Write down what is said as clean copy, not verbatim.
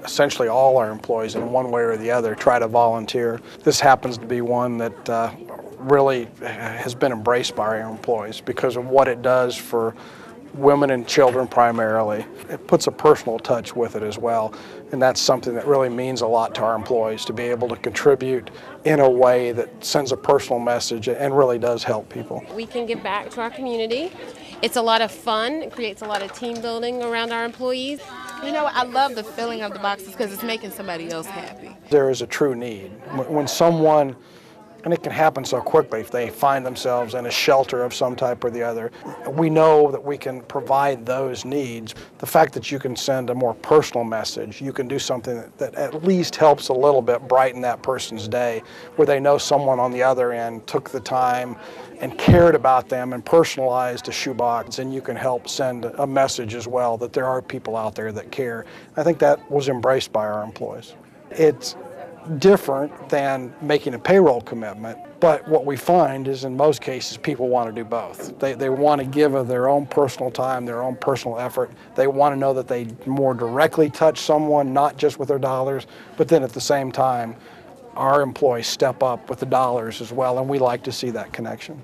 Essentially all our employees in one way or the other try to volunteer. This happens to be one that really has been embraced by our employees because of what it does for women and children primarily. It puts a personal touch with it as well, and that's something that really means a lot to our employees, to be able to contribute in a way that sends a personal message and really does help people. We can give back to our community. It's a lot of fun. It creates a lot of team building around our employees. You know, I love the filling of the boxes because it's making somebody else happy. There is a true need. When someone, and it can happen so quickly, if they find themselves in a shelter of some type or the other, we know that we can provide those needs. The fact that you can send a more personal message, you can do something that at least helps a little bit brighten that person's day, where they know someone on the other end took the time and cared about them and personalized a shoebox, and you can help send a message as well that there are people out there that care. I think that was embraced by our employees. It's different than making a payroll commitment, but what we find is in most cases people want to do both. They want to give of their own personal time, their own personal effort. They want to know that they more directly touch someone, not just with their dollars, but then at the same time our employees step up with the dollars as well, and we like to see that connection.